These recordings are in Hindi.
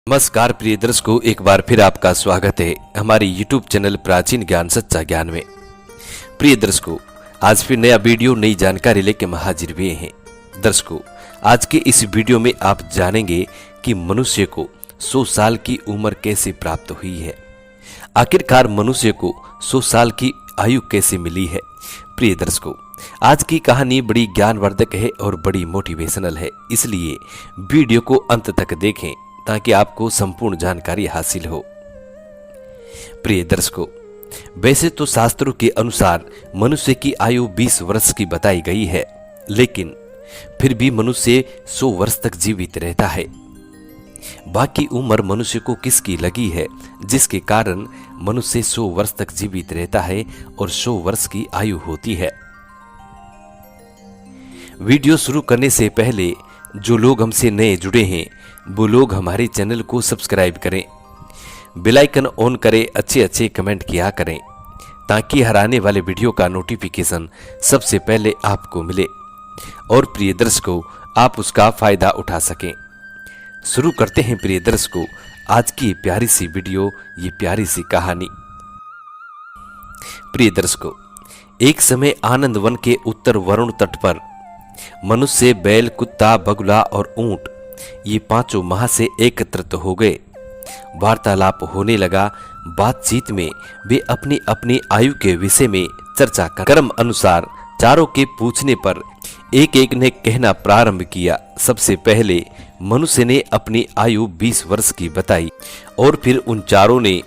नमस्कार प्रिय दर्शकों, एक बार फिर आपका स्वागत है हमारे YouTube चैनल प्राचीन ज्ञान सच्चा ज्ञान में। प्रिय दर्शकों, आज फिर नया वीडियो नई जानकारी लेके हम हाजिर हुए हैं। दर्शकों, आज के इस वीडियो में आप जानेंगे कि मनुष्य को 100 साल की उम्र कैसे प्राप्त हुई है। आखिरकार मनुष्य को 100 साल की आयु कैसे मिली है। प्रिय दर्शकों, आज की कहानी बड़ी ज्ञानवर्धक है और बड़ी मोटिवेशनल है, इसलिए वीडियो को अंत तक देखें ताकि आपको संपूर्ण जानकारी हासिल हो। प्रिय दर्शकों, वैसे तो शास्त्रों के अनुसार मनुष्य की आयु 20 वर्ष की बताई गई है, लेकिन फिर भी मनुष्य 100 वर्ष तक जीवित रहता है। बाकी उम्र मनुष्य को किसकी लगी है, जिसके कारण मनुष्य 100 वर्ष तक जीवित रहता है और 100 वर्ष की आयु होती है। वीडियो शुरू करने से पहले जो लोग हमसे नए जुड़े हैं वो लोग हमारे चैनल को सब्सक्राइब करें, बेल आइकन ऑन करें, अच्छे कमेंट किया करें ताकि हर आने वाले वीडियो का नोटिफिकेशन सबसे पहले आपको मिले और प्रिय दर्शकों आप उसका फायदा उठा सकें। शुरू करते हैं प्रिय दर्शकों आज की प्यारी सी वीडियो, ये प्यारी सी कहानी। प्रिय दर्शकों, एक समय आनंद वन के उत्तर वरुण तट पर मनुष्य, बैल, कुत्ता, बगुला और ऊंट ये पांचों महा से एकत्रित हो गए। वार्तालाप होने लगा। बातचीत में वे अपनी अपनी आयु के विषय में चर्चा कर क्रम अनुसार चारों के पूछने पर एक एक ने कहना प्रारंभ किया। सबसे पहले मनुष्य ने अपनी आयु 20 वर्ष की बताई और फिर उन चारों ने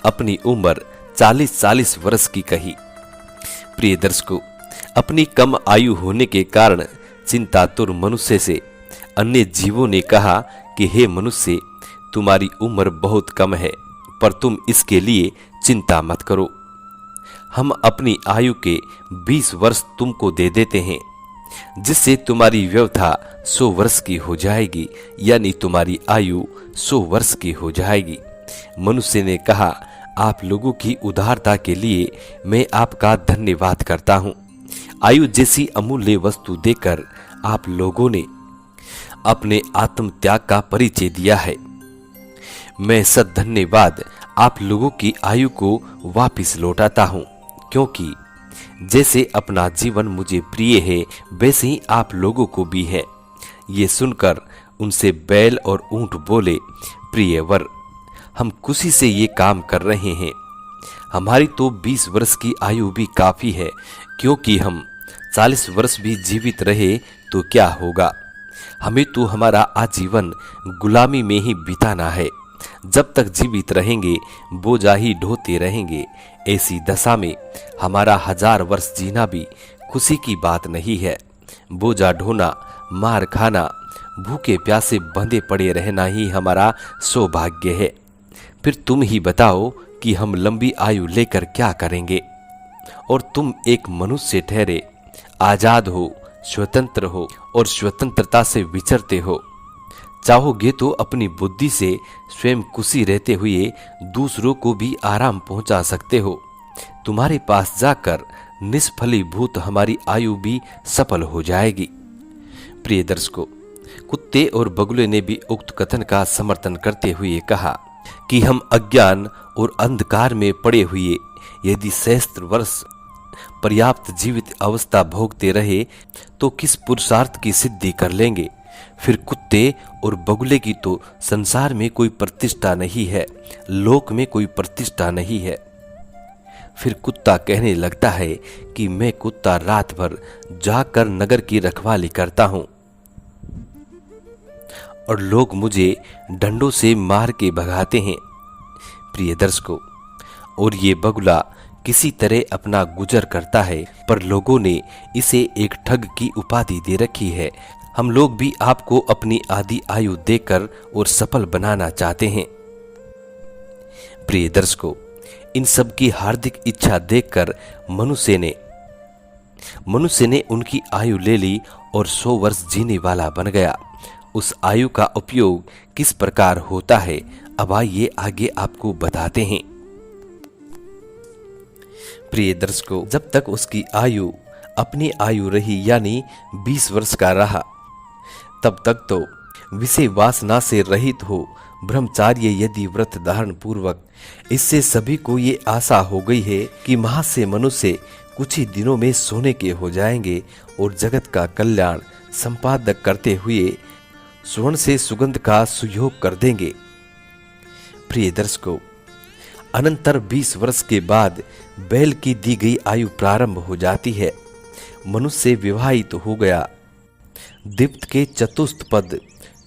अपनी उम्र 40-40 वर्ष की कही। प्रिय दर्शकों, अपनी कम आयु होने के कारण चिंतातुर मनुष्य से अन्य जीवों ने कहा कि हे मनुष्य, तुम्हारी उम्र बहुत कम है, पर तुम इसके लिए चिंता मत करो। हम अपनी आयु के 20 वर्ष तुमको दे देते हैं, जिससे तुम्हारी व्यवस्था 100 वर्ष की हो जाएगी, यानी तुम्हारी आयु 100 वर्ष की हो जाएगी। मनुष्य ने कहा, आप लोगों की उदारता के लिए मैं आपका धन्यवाद करता हूँ। आयु जैसी अमूल्य वस्तु देकर आप लोगों ने अपने आत्म त्याग का परिचय दिया है। मैं सद धन्यवाद आप लोगों की आयु को वापस लौटाता हूँ, क्योंकि जैसे अपना जीवन मुझे प्रिय है वैसे ही आप लोगों को भी है। ये सुनकर उनसे बैल और ऊंट बोले, प्रिय वर, हम खुशी से ये काम कर रहे हैं। हमारी तो 20 वर्ष की आयु भी काफी है, क्योंकि हम 40 वर्ष भी जीवित रहे तो क्या होगा। हमें तो हमारा आजीवन गुलामी में ही बिताना है। जब तक जीवित रहेंगे बोझा ही ढोते रहेंगे। ऐसी दशा में हमारा 1000 वर्ष जीना भी खुशी की बात नहीं है। बोझा ढोना, मार खाना, भूखे प्यासे बंधे पड़े रहना ही हमारा सौभाग्य है। फिर तुम ही बताओ कि हम लंबी आयु लेकर क्या करेंगे। और तुम एक मनुष्य ठहरे, आजाद हो, स्वतंत्र हो और स्वतंत्रता से विचरते हो। चाहोगे तो अपनी बुद्धि से स्वयं खुशी रहते हुए दूसरों को भी आराम पहुंचा सकते हो। तुम्हारे पास जाकर निष्फलीभूत हमारी आयु भी सफल हो जाएगी। प्रिय दर्शकों, कुत्ते और बगुले ने भी उक्त कथन का समर्थन करते हुए कहा कि हम अज्ञान और अंधकार में पड़े हुए यदि सहस्त्र वर्ष पर्याप्त जीवित अवस्था भोगते रहे तो किस पुरुषार्थ की सिद्धि कर लेंगे। फिर कुत्ते और बगुले की तो संसार में कोई प्रतिष्ठा नहीं है, लोक में कोई प्रतिष्ठा नहीं है। फिर कुत्ता कहने लगता है कि मैं कुत्ता रात भर जाकर नगर की रखवाली करता हूं और लोग मुझे डंडों से मार के भगाते हैं। प्रिय दर्शकों, और ये बगुला किसी तरह अपना गुजर करता है, पर लोगों ने इसे एक ठग की उपाधि दे रखी है। हम लोग भी आपको अपनी आधी आयु देकर और सफल बनाना चाहते हैं। प्रिय दर्शकों, इन सब की हार्दिक इच्छा देखकर मनुष्य ने उनकी आयु ले ली और 100 वर्ष जीने वाला बन गया। उस आयु का उपयोग किस प्रकार होता है, अब आइए आगे आपको बताते हैं। प्रिय दर्शकों, जब तक उसकी आयु अपनी आयु रही यानी 20 वर्ष का रहा, तब तक तो विषय वासना से रहित हो ब्रह्मचार्य यदि व्रत धारण पूर्वक, इससे सभी को ये आशा हो गई है कि वहां से मनुष्य कुछ ही दिनों में सोने के हो जाएंगे और जगत का कल्याण संपादक करते हुए स्वर्ण से सुगंध का सुयोग कर देंगे। प्रिय दर्शकों, अनंतर 20 वर्ष के बाद बैल की दी गई आयु प्रारंभ हो जाती है। मनुष्य विवाहित हो गया। दीप्त के चतुष्ट पद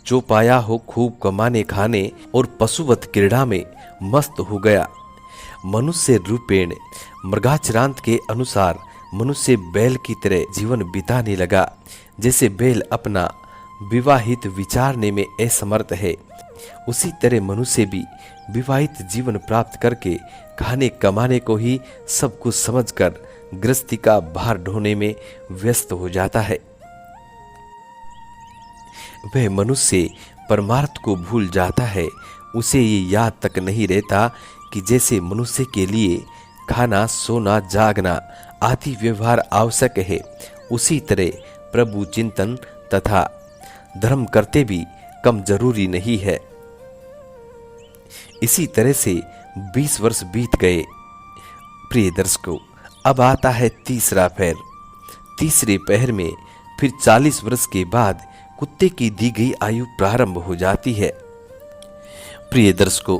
चौपाया हो खूब कमाने खाने और पशुवत क्रीड़ा में मस्त हो गया। मनुष्य रूपेण मृगाचरांत के अनुसार मनुष्य बैल की तरह जीवन बिताने लगा। जैसे बैल अपना विवाहित विचारने में असमर्थ है, उसी तरह मनुष्य भी विवाहित जीवन प्राप्त करके खाने कमाने को ही सब कुछ समझकर गृहस्थी का भार ढोने में व्यस्त हो जाता है। वह मनुष्य परमार्थ को भूल जाता है। उसे ये याद तक नहीं रहता कि जैसे मनुष्य के लिए खाना, सोना, जागना आदि व्यवहार आवश्यक है, उसी तरह प्रभु चिंतन तथा धर्म करते भी कम जरूरी नहीं है। इसी तरह से 20 वर्ष बीत गए। प्रिय दर्शकों, अब आता है तीसरा पहर। तीसरे पहर में फिर 40 वर्ष के बाद कुत्ते की दी गई आयु प्रारंभ हो जाती है। प्रिय दर्शकों,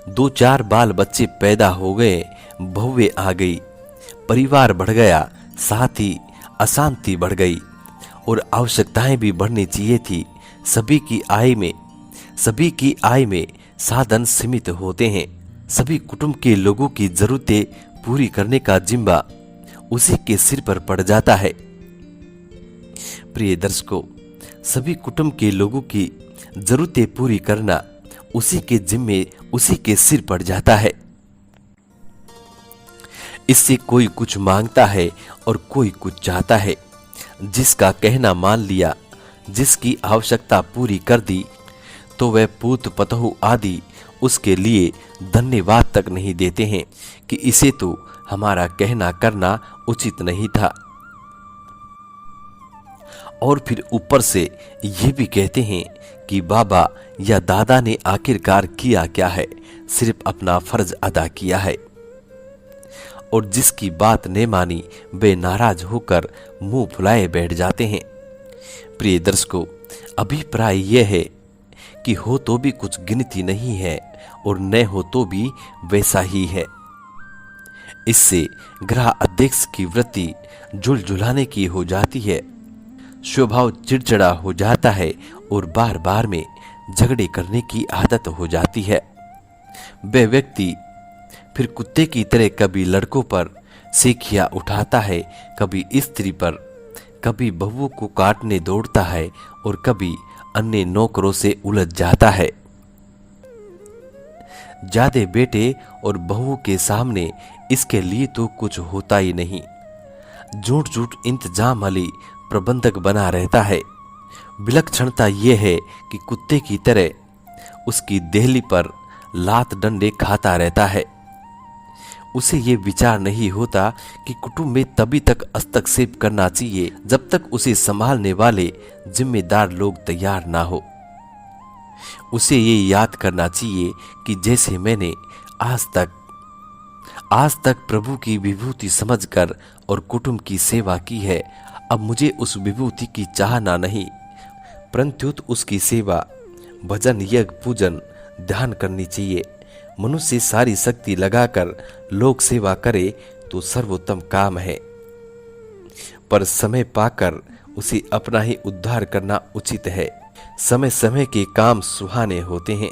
2-4 बाल बच्चे पैदा हो गए, बहुएं आ गई, परिवार बढ़ गया, साथ ही अशांति बढ़ गई और आवश्यकताएं भी बढ़नी चाहिए थी। सभी की आय में साधन सीमित होते हैं। सभी कुटुंब के लोगों की जरूरतें पूरी करने का जिम्मा उसी के सिर पर पड़ जाता है। प्रिय दर्शकों, सभी कुटुंब के लोगों की जरूरतें पूरी करना उसी के सिर पड़ जाता है। इससे कोई कुछ मांगता है और कोई कुछ चाहता है। जिसका कहना मान लिया, जिसकी आवश्यकता पूरी कर दी, तो वह पूत पतहु आदि उसके लिए धन्यवाद तक नहीं देते हैं कि इसे तो हमारा कहना करना उचित नहीं था। और फिर ऊपर से ये भी कहते हैं कि बाबा या दादा ने आखिरकार किया क्या है, सिर्फ अपना फर्ज अदा किया है। और जिसकी बात न मानी वे नाराज होकर मुंह फुलाए बैठ जाते हैं। प्रिय दर्शकों, अभिप्राय यह है कि हो तो भी कुछ गिनती नहीं है और न हो तो भी वैसा ही है। इससे ग्रह अध्यक्ष की वृत्ति झुलझुलाने की हो जाती है, स्वभाव चिड़चिड़ा हो जाता है और बार बार में झगड़े करने की आदत हो जाती है। वह व्यक्ति फिर कुत्ते की तरह कभी लड़कों पर सीखियां उठाता है, कभी स्त्री पर, कभी बहुओं को काटने दौड़ता है और कभी अन्य नौकरों से उलझ जाता है। ज्यादा बेटे और बहुओं के सामने इसके लिए तो कुछ होता ही नहीं। झूठ इंतजाम वाली प्रबंधक बना रहता है। विलक्षणता यह है कि कुत्ते की तरह उसकी देहली पर लात डंडे खाता रहता है। उसे ये विचार नहीं होता कि कुटुंब में तभी तक हस्तक्षेप करना चाहिए जब तक उसे संभालने वाले जिम्मेदार लोग तैयार ना हो। उसे ये याद करना चाहिए कि जैसे मैंने आज तक प्रभु की विभूति समझकर और कुटुंब की सेवा की है, अब मुझे उस विभूति की चाहना नहीं, परंतु उसकी सेवा, भजन, यज्ञ, पूजन, ध्यान करनी चाहिए। मनुष्य सारी शक्ति लगाकर लोक सेवा करे तो सर्वोत्तम काम है, पर समय पाकर उसे अपना ही उद्धार करना उचित है। समय समय के काम सुहाने होते हैं।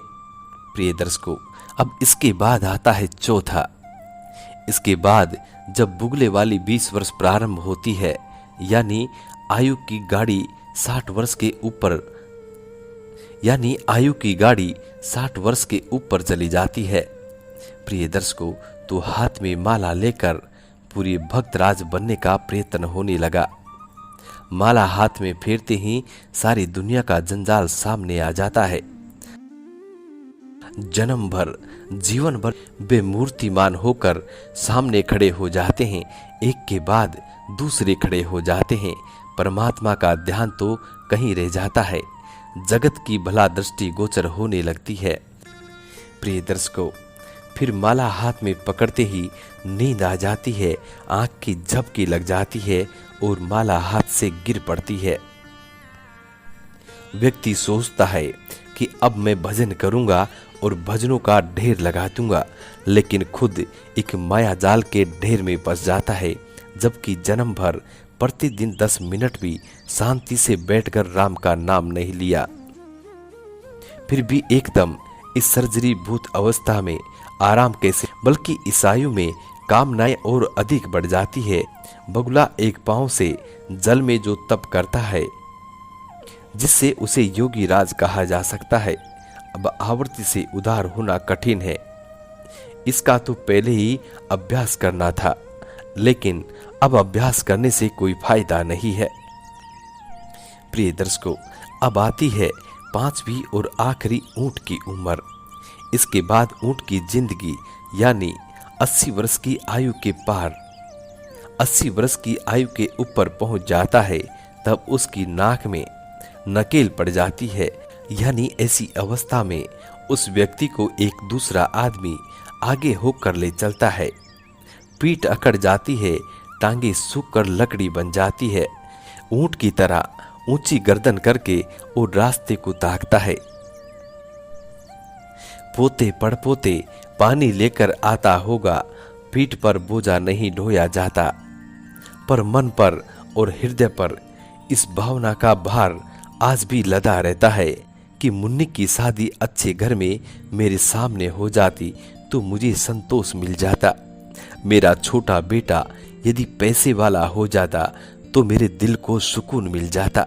प्रिय दर्शकों, अब इसके बाद आता है चौथा। इसके बाद जब बुगले वाली 20 वर्ष प्रारंभ होती है, यानी आयु की गाड़ी 60 वर्ष के ऊपर चली जाती है। प्रिय दर्शकों, तो हाथ में माला लेकर पूरे भक्तराज बनने का प्रयत्न होने लगा। माला हाथ में फेरते ही सारी दुनिया का जंजाल सामने आ जाता है। जन्म भर, जीवन भर वे मूर्तिमान होकर सामने खड़े हो जाते हैं, एक के बाद दूसरे खड़े हो जाते हैं। परमात्मा का ध्यान तो कहीं रह जाता है। जगत की भला दृष्टि गोचर होने लगती है। प्रिय दर्शकों, फिर माला हाथ में पकड़ते ही नींद आ जाती है, आंख की झपकी लग जाती है और माला हाथ से गिर पड़ती है। व्यक्ति सोचता है कि अब मैं भजन करूंगा और भजनों का ढेर लगा दूंगा, लेकिन खुद एक माया जाल के ढेर में फंस जाता है। जबकि जन्म भर प्रतिदिन 10 मिनट भी शांति से बैठकर राम का नाम नहीं लिया, फिर भी एकदम इस सर्जरी भूत अवस्था में आराम कैसे, बल्कि इस आयु में कामनाएं और अधिक बढ़ जाती है। बगुला एक पांव से जल में जो तप करता है, जिससे उसे योगी राज कहा जा सकता है, अब आवृत्ति से उधार होना कठिन है। इसका तो पहले ही अभ्यास करना था, लेकिन अब अभ्यास करने से कोई फायदा नहीं है। प्रिय दर्शकों, अब आती है 5वीं और आखिरी ऊंट की उम्र। इसके बाद ऊंट की जिंदगी यानी 80 वर्ष की आयु के पार, 80 वर्ष की आयु के ऊपर पहुंच जाता है, तब उसकी नाक में नकेल पड़ जाती है। यानी ऐसी अवस्था में उस व्यक्ति को एक दूसरा आदमी आगे होकर ले चलता है। पीठ अकड़ जाती है, टांगे सूखकर लकड़ी बन जाती है। ऊंट की तरह ऊंची गर्दन करके वो रास्ते को ताकता है। पोते पड़पोते पानी लेकर आता होगा, पीठ पर बोझा नहीं ढोया जाता, पर मन पर और हृदय पर इस भावना का भार आज भी लदा रहता है कि मुन्नी की शादी अच्छे घर में मेरे सामने हो जाती तो मुझे संतोष मिल जाता। मेरा छोटा बेटा यदि पैसे वाला हो जाता तो मेरे दिल को सुकून मिल जाता।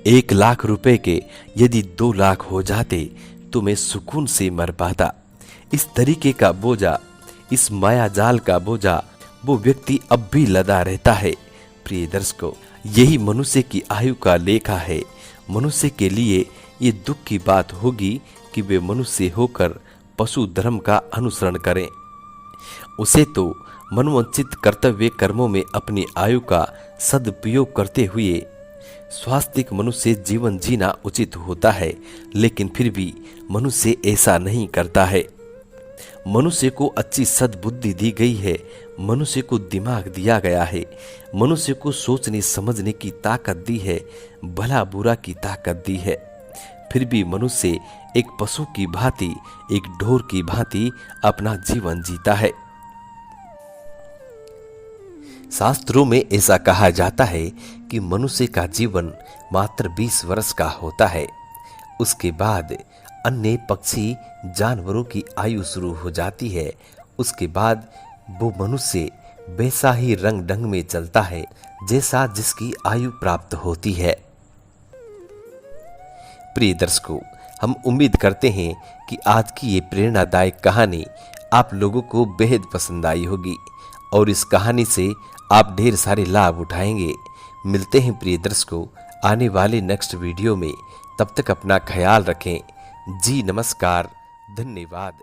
1 लाख रुपए के यदि 2 लाख हो जाते तो मैं सुकून से मर पाता। इस तरीके का बोझा, इस माया जाल का बोझा वो व्यक्ति अब भी लदा रहता है। प्रिय दर्शकों, यही मनुष्य की आयु का लेखा है। मनुष्य के लिए ये दुख की बात होगी कि वे मनुष्य होकर पशु धर्म का अनुसरण करें। उसे तो मनोवांछित कर्तव्य कर्मों में अपनी आयु का सदुपयोग करते हुए स्वास्थ्यिक मनुष्य जीवन जीना उचित होता है, लेकिन फिर भी मनुष्य ऐसा नहीं करता है। मनुष्य को अच्छी सद्बुद्धि दी गई है, मनुष्य को दिमाग दिया गया है, मनुष्य को सोचने समझने की ताकत दी है, भला बुरा की ताकत दी है। फिर भी मनुष्य एक पशु की भांति, एक ढोर की भांति अपना जीवन जीता है। शास्त्रों में ऐसा कहा जाता है कि मनुष्य का जीवन मात्र 20 वर्ष का होता है। उसके बाद अन्य पक्षी जानवरों की आयु शुरू हो जाती है। उसके बाद वो मनुष्य वैसा ही रंग ढंग में चलता है जैसा जिसकी आयु प्राप्त होती है। प्रिय दर्शकों, हम उम्मीद करते हैं कि आज की ये प्रेरणादायक कहानी आप लोगों को बेहद पसंद आई होगी और इस कहानी से आप ढेर सारे लाभ उठाएंगे। मिलते हैं प्रिय दर्शकों आने वाले नेक्स्ट वीडियो में। तब तक अपना ख्याल रखें। जी नमस्कार, धन्यवाद।